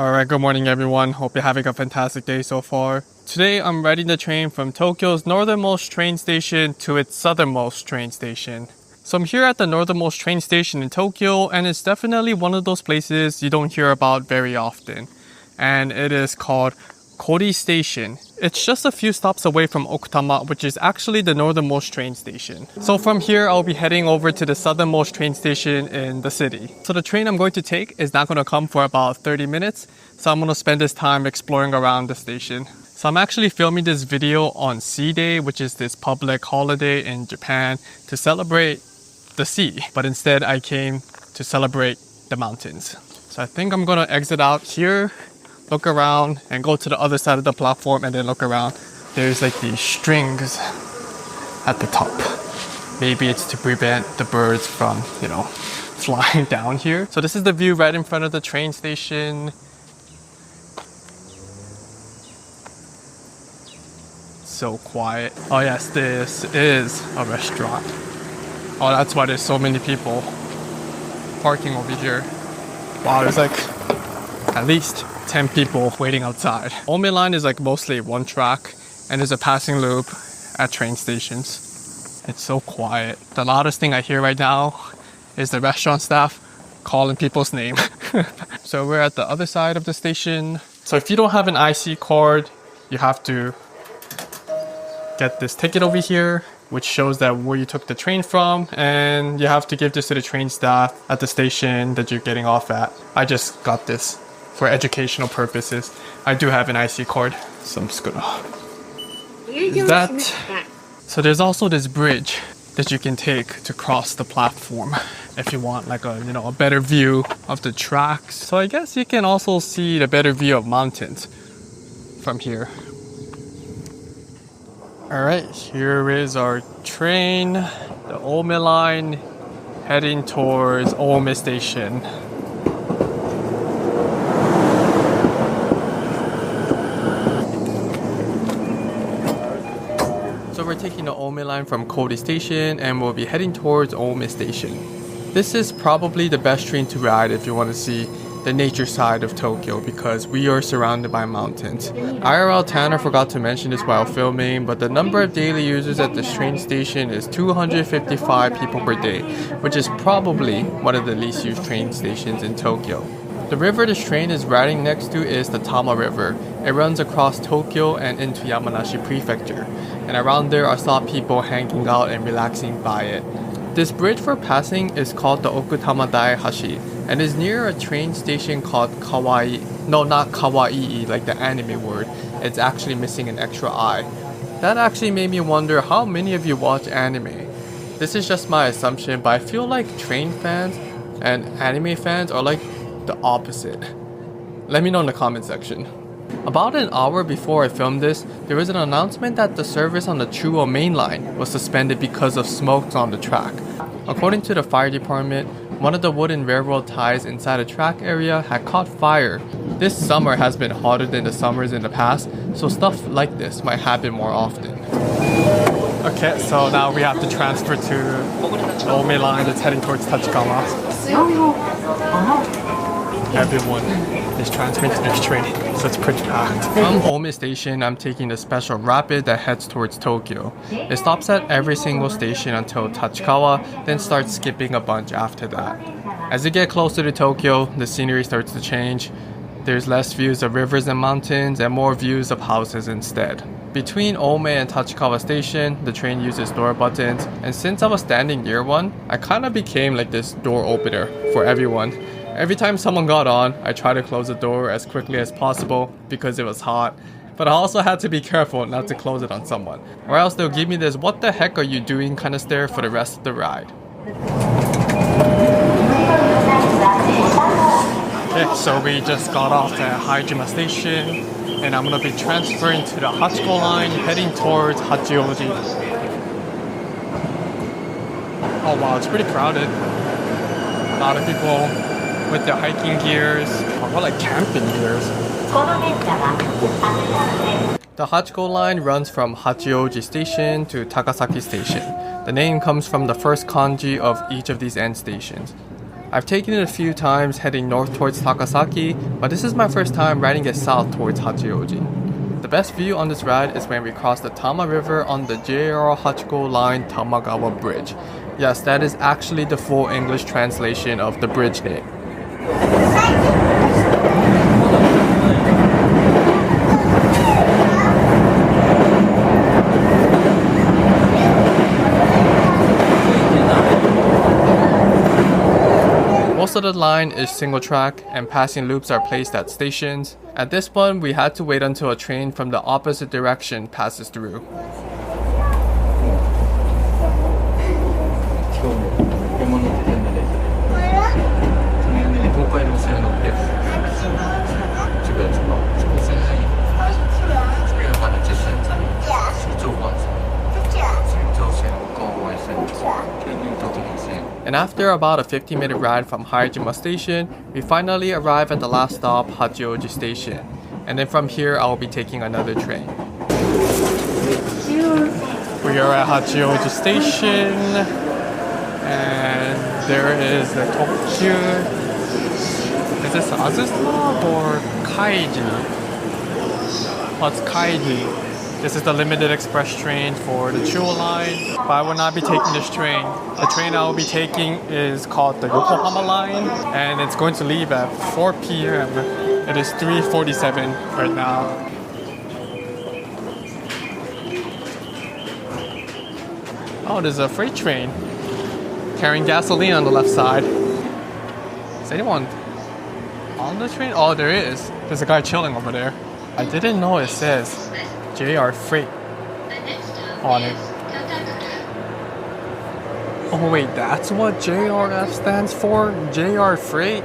Alright, good morning everyone. Hope you're having a fantastic day so far. Today I'm riding the train from Tokyo's northernmost train station to its southernmost train station. So I'm here at the northernmost train station in Tokyo, and it's definitely one of those places you don't hear about very often. And it is called Kori Station. It's just a few stops away from Okutama, which is actually the northernmost train station. So from here, I'll be heading over to the southernmost train station in the city. So the train I'm going to take is not going to come for about 30 minutes. So I'm going to spend this time exploring around the station. So I'm actually filming this video on Sea Day, which is this public holiday in Japan to celebrate the sea. But instead, I came to celebrate the mountains. So I think I'm going to exit out here, look around, and go to the other side of the platform and then look around. There's like these strings at the top. Maybe it's to prevent the birds from, flying down here. So this is the view right in front of the train station. So quiet. Oh yes, this is a restaurant. Oh, that's why there's so many people parking over here. Wow, there's like at least 10 people waiting outside. Ome Line is like mostly one track, and there's a passing loop at train stations. It's so quiet. The loudest thing I hear right now is the restaurant staff calling people's name. So we're at the other side of the station. So if you don't have an IC card, you have to get this ticket over here, which shows that where you took the train from, and you have to give this to the train staff at the station that you're getting off at. I just got this for educational purposes. I do have an IC card, so I'm just gonna use that. So there's also this bridge that you can take to cross the platform if you want like a better view of the tracks. So I guess you can also see the better view of mountains from here. Alright, here is our train, the Ome Line, heading towards Ome Station. So we're taking the Ome Line from Kori Station and we'll be heading towards Ome Station. This is probably the best train to ride if you want to see the nature side of Tokyo, because we are surrounded by mountains. IRL Tanner forgot to mention this while filming, but the number of daily users at this train station is 255 people per day, which is probably one of the least used train stations in Tokyo. The river this train is riding next to is the Tama River. It runs across Tokyo and into Yamanashi Prefecture, and around there I saw people hanging out and relaxing by it. This bridge for passing is called the Okutama Daihashi and is near a train station called Kawaii. No, not Kawaii, like the anime word. It's actually missing an extra I. That actually made me wonder how many of you watch anime. This is just my assumption, but I feel like train fans and anime fans are like the opposite. Let me know in the comment section. About an hour before I filmed this, there was an announcement that the service on the true Ome Line was suspended because of smokes on the track. According to the fire department, one of the wooden railroad ties inside the track area had caught fire. This summer has been hotter than the summers in the past, so stuff like this might happen more often. Okay, so now we have to transfer to the Ome Line that's heading towards Hachiko. Everyone is transferring to this train, so it's pretty packed. From Ome Station, I'm taking the special rapid that heads towards Tokyo. It stops at every single station until Hachiko, then starts skipping a bunch after that. As you get closer to Tokyo, the scenery starts to change. There's less views of rivers and mountains and more views of houses instead. Between Ome and Hachiko Station, the train uses door buttons, and since I was standing near one, I kind of became like this door opener for everyone. Every time someone got on, I tried to close the door as quickly as possible because it was hot, but I also had to be careful not to close it on someone, or else they'll give me this "what the heck are you doing" kind of stare for the rest of the ride. Okay, so we just got off at Hajime Station, and I'm going to be transferring to the Hachiko Line heading towards Hachioji. Oh wow, it's pretty crowded. A lot of people with their hiking gears, or like camping gears. The Hachiko Line runs from Hachioji Station to Takasaki Station. The name comes from the first kanji of each of these end stations. I've taken it a few times heading north towards Takasaki, but this is my first time riding it south towards Hachioji. The best view on this ride is when we cross the Tama River on the JR Hachiko Line Tamagawa Bridge. Yes, that is actually the full English translation of the bridge name. Most of the line is single track and passing loops are placed at stations. At this one, we had to wait until a train from the opposite direction passes through. And after about a 15-minute ride from Yokohama Station, we finally arrive at the last stop, Hachioji Station. And then from here, I will be taking another train. We are at Hachioji Station, and there is the Tokyu. Is this Azusa or Kaiji? Oh, it's Kaiji. This is the limited express train for the Chuo line, but I will not be taking this train. The train I will be taking is called the Yokohama Line, and it's going to leave at 4 p.m. It is 3:47 right now. Oh, there's a freight train carrying gasoline on the left side. Is anyone on the train? Oh, there is. There's a guy chilling over there. I didn't know it says JR Freight on it. Oh wait, that's what JRF stands for? JR Freight?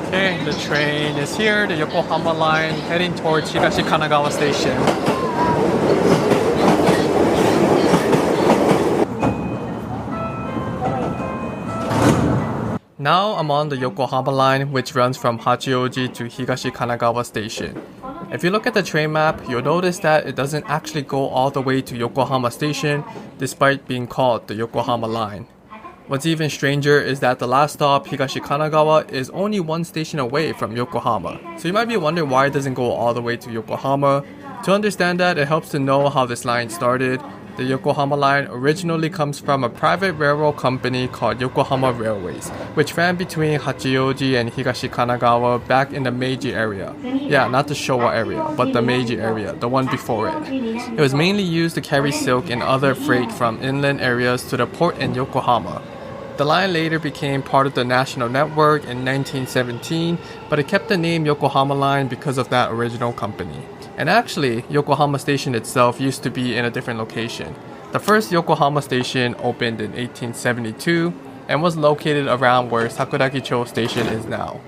Okay, the train is here, the Yokohama Line, heading towards Higashi Kanagawa Station. Now I'm on the Yokohama Line, which runs from Hachioji to Higashi Kanagawa Station. If you look at the train map, you'll notice that it doesn't actually go all the way to Yokohama Station, despite being called the Yokohama Line. What's even stranger is that the last stop, Higashi Kanagawa, is only one station away from Yokohama. So you might be wondering why it doesn't go all the way to Yokohama. To understand that, it helps to know how this line started. The Yokohama Line originally comes from a private railroad company called Yokohama Railways, which ran between Hachioji and Higashi Kanagawa back in the Meiji area. Yeah, not the Showa area, but the Meiji area, the one before it. It was mainly used to carry silk and other freight from inland areas to the port in Yokohama. The line later became part of the national network in 1917, but it kept the name Yokohama Line because of that original company. And actually, Yokohama Station itself used to be in a different location. The first Yokohama Station opened in 1872 and was located around where Sakuragicho Station is now.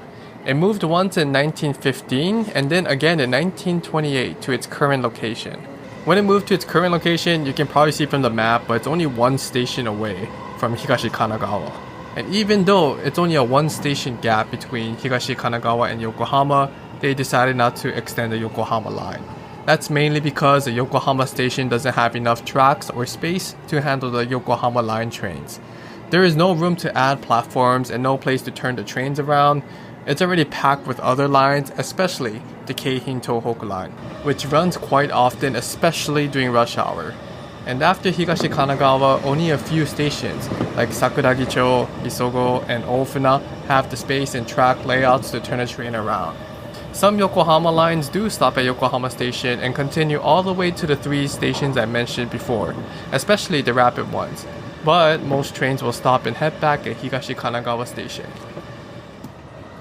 It moved once in 1915 and then again in 1928 to its current location. When it moved to its current location, you can probably see from the map, but it's only one station away from Higashi Kanagawa. And even though it's only a one station gap between Higashi Kanagawa and Yokohama, they decided not to extend the Yokohama line. That's mainly because the Yokohama station doesn't have enough tracks or space to handle the Yokohama Line trains. There is no room to add platforms and no place to turn the trains around. It's already packed with other lines, especially the Keihin Tohoku Line, which runs quite often, especially during rush hour. And after Higashi Kanagawa, only a few stations like Sakuragicho, Isogo, and Ofuna have the space and track layouts to turn a train around. Some Yokohama lines do stop at Yokohama Station and continue all the way to the three stations I mentioned before, especially the rapid ones. But most trains will stop and head back at Higashi Kanagawa Station.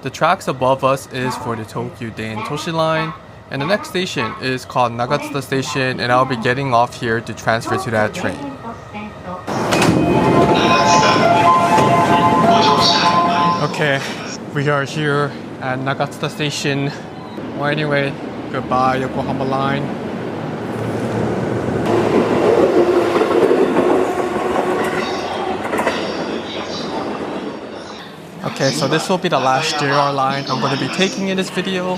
The tracks above us is for the Tokyu Dain Toshi Line, and the next station is called Nagatsuta Station, and I'll be getting off here to transfer to that train. Okay, we are here at Nagatsuta Station. Well, anyway, goodbye Yokohama Line. Okay, so this will be the last JR line I'm going to be taking in this video.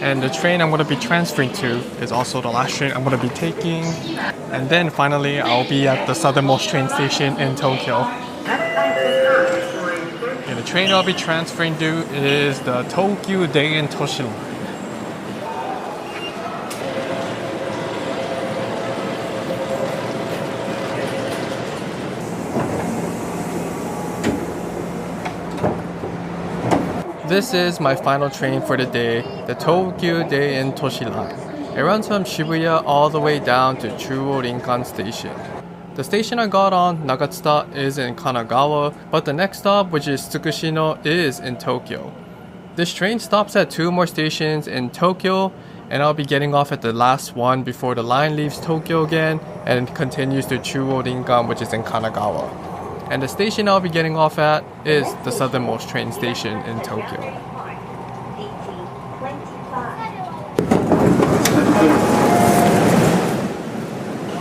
And the train I'm going to be transferring to is also the last train I'm going to be taking. And then finally, I'll be at the Southernmost train station in Tokyo. Okay, the train I'll be transferring to is the Tokyu Daen Toshi Line. This is my final train for the day, the Tokyu Daen Toshi Line. It runs from Shibuya all the way down to Chuo Rinkan Station. The station I got on, Nagatsuta, is in Kanagawa, but the next stop, which is Tsukushino, is in Tokyo. This train stops at 2 more stations in Tokyo, and I'll be getting off at the last one before the line leaves Tokyo again and continues to Chuo Rinkan, which is in Kanagawa. And the station I'll be getting off at is the Southernmost train station in Tokyo.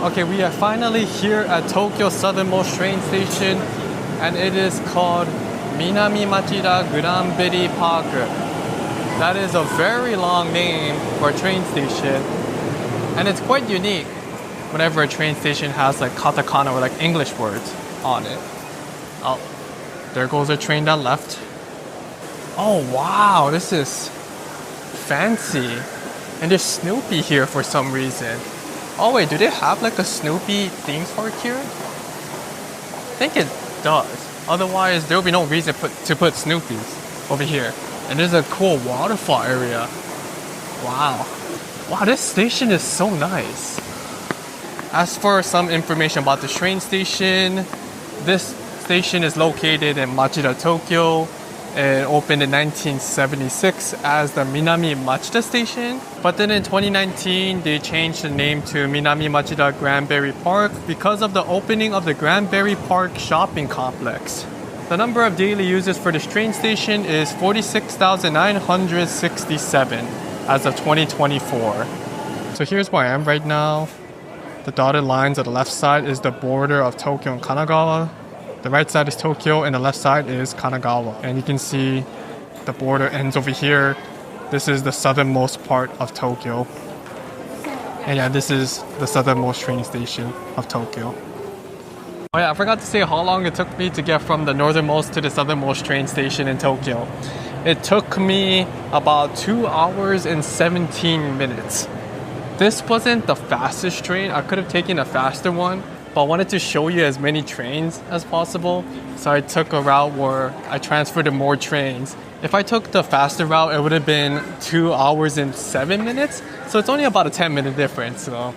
Okay, we are finally here at Tokyo Southernmost train station, and it is called Minami Machida Granberry Park. That is a very long name for a train station, and it's quite unique whenever a train station has like katakana or like English words on it. Oh, there goes a train that left. Oh wow, this is fancy. And there's Snoopy here for some reason. Oh wait, do they have like a Snoopy theme park here? I think it does. Otherwise, there will be no reason to put Snoopy's over here. And there's a cool waterfall area. Wow. Wow, this station is so nice. As for some information about the train station, this station is located in Machida, Tokyo. It opened in 1976 as the Minami Machida Station. But then in 2019, they changed the name to Minami Machida Granberry Park because of the opening of the Granberry Park shopping complex. The number of daily users for this train station is 46,967 as of 2024. So here's where I am right now. The dotted lines on the left side is the border of Tokyo and Kanagawa. The right side is Tokyo and the left side is Kanagawa. And you can see the border ends over here. This is the southernmost part of Tokyo. And yeah, this is the southernmost train station of Tokyo. Oh yeah, I forgot to say how long it took me to get from the northernmost to the southernmost train station in Tokyo. It took me about 2 hours and 17 minutes. This wasn't the fastest train. I could have taken a faster one, but I wanted to show you as many trains as possible. So I took a route where I transferred to more trains. If I took the faster route, it would have been 2 hours and 7 minutes. So it's only about a 10-minute difference. So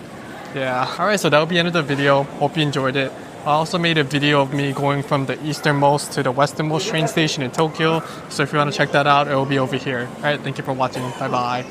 yeah. Alright, so that'll be the end of the video. Hope you enjoyed it. I also made a video of me going from the easternmost to the westernmost train station in Tokyo. So if you want to check that out, it will be over here. Alright, thank you for watching. Bye bye.